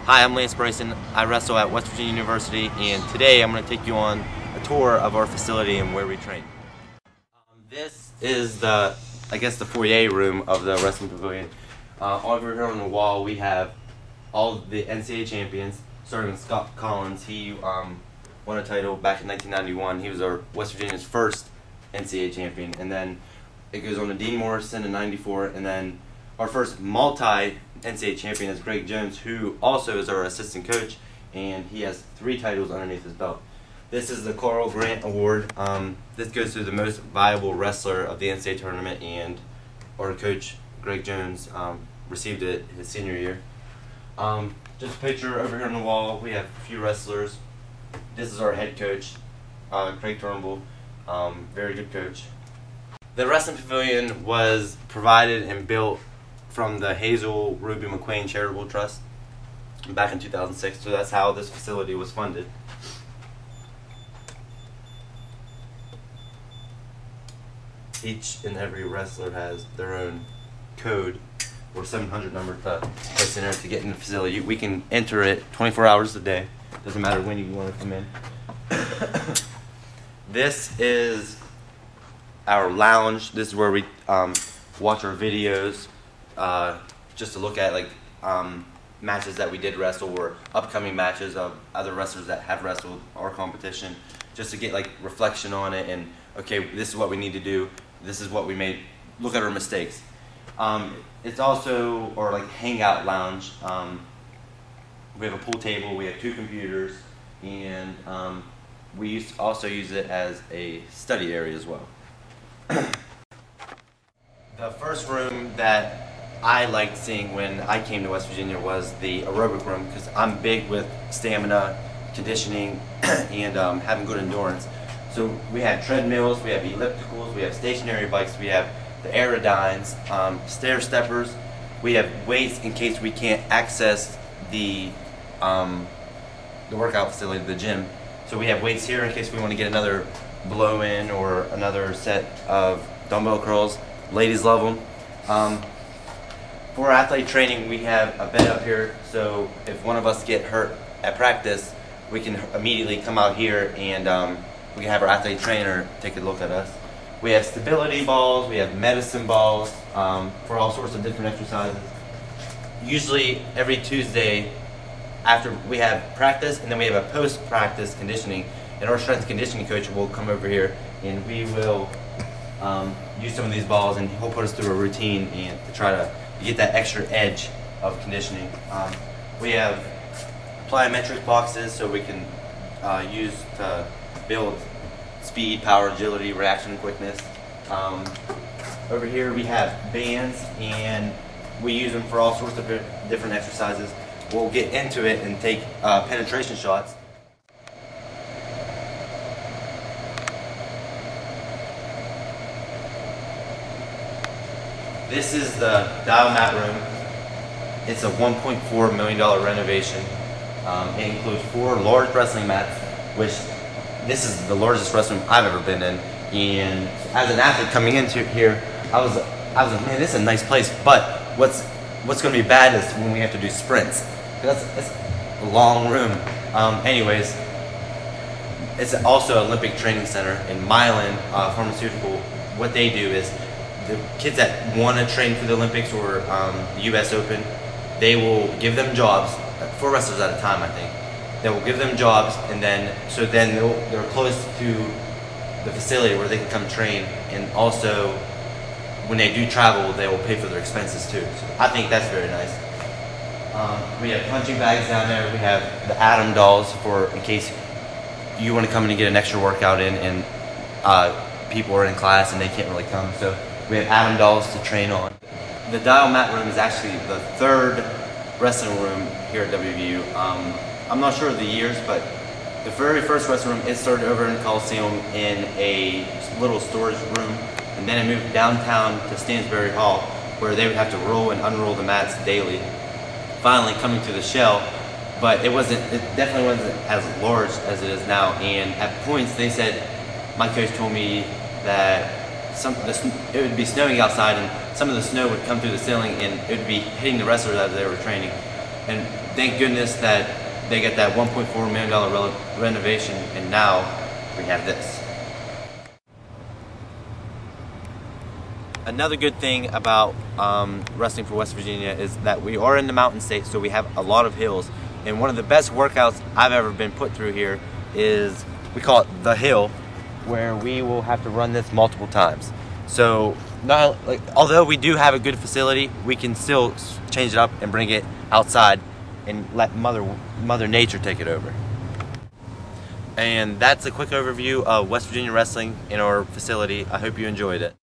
Hi, I'm Lance Bryson. I wrestle at West Virginia University, and today I'm going to take you on a tour of our facility and where we train. This is the foyer room of the wrestling pavilion. Over here on the wall we have all the NCAA champions, starting with Scott Collins. He won a title back in 1991. He was our West Virginia's first NCAA champion, and then it goes on to Dean Morrison in '94, and then our first multi-NCAA champion is Greg Jones, who also is our assistant coach, and he has 3 titles underneath his belt. This is the Carl Grant Award. This goes to the most viable wrestler of the NCAA tournament, and our coach, Greg Jones, received it his senior year. Just a picture over here on the wall. We have a few wrestlers. This is our head coach, Craig Turnbull, very good coach. The wrestling pavilion was provided and built from the Hazel Ruby McQueen Charitable Trust back in 2006, so that's how this facility was funded. Each and every wrestler has their own code or 700 number to place in there to get in the facility. We can enter it 24 hours a day. Doesn't matter when you want to come in. This is our lounge. This is where we watch our videos, just to look at matches that we did wrestle or upcoming matches of other wrestlers that have wrestled our competition, just to get reflection on it and okay, this is what we need to do. This is what we made. Look at our mistakes. It's also our hangout lounge. We have a pool table. We have 2 computers, and we also use it as a study area as well. The first room that I liked seeing when I came to West Virginia was the aerobic room, because I'm big with stamina, conditioning, and having good endurance. So we have treadmills, we have ellipticals, we have stationary bikes, we have the aerodynes, stair steppers. We have weights in case we can't access the workout facility, the gym. So we have weights here in case we want to get another blow-in or another set of dumbbell curls. Ladies love them. For athlete training, we have a bed up here, so if one of us get hurt at practice, we can immediately come out here and we can have our athlete trainer take a look at us. We have stability balls, we have medicine balls for all sorts of different exercises. Usually every Tuesday after we have practice, and then we have a post-practice conditioning, and our strength conditioning coach will come over here and we will use some of these balls, and he'll put us through a routine and to try to get that extra edge of conditioning. We have plyometric boxes so we can use to build speed, power, agility, reaction, quickness. Over here we have bands, and we use them for all sorts of different exercises. We'll get into it and take penetration shots. This is the dial mat room. It's a $1.4 million renovation. It includes 4 large wrestling mats, which this is the largest wrestling I've ever been in. And as an athlete coming into here, I was like, man, this is a nice place. But what's going to be bad is when we have to do sprints. That's a long room. Anyways, it's also an Olympic training center in Milan Pharmaceutical. What they do is the kids that want to train for the Olympics or the U.S. Open, they will give them jobs, 4 wrestlers at a time, I think. They will give them jobs, and then they're close to the facility where they can come train, and also when they do travel, they will pay for their expenses too. So I think that's very nice. We have punching bags down there. We have the Atom dolls for in case you want to come in and get an extra workout in, and people are in class and they can't really come. So we have Atom dolls to train on. The dial mat room is actually the 3rd wrestling room here at WVU. I'm not sure of the years, but the very first wrestling room, it started over in the Coliseum in a little storage room, and then it moved downtown to Stansbury Hall, where they would have to roll and unroll the mats daily. Finally coming to the shell, but it definitely wasn't as large as it is now, and at points they said, my coach told me that it would be snowing outside, and some of the snow would come through the ceiling and it would be hitting the wrestlers as they were training. And thank goodness that they get that $1.4 million renovation, and now we have this. Another good thing about wrestling for West Virginia is that we are in the mountain state, so we have a lot of hills. And one of the best workouts I've ever been put through here is, we call it the hill, where we will have to run this multiple times. So, although we do have a good facility, we can still change it up and bring it outside and let Mother Nature take it over. And that's a quick overview of West Virginia wrestling in our facility. I hope you enjoyed it.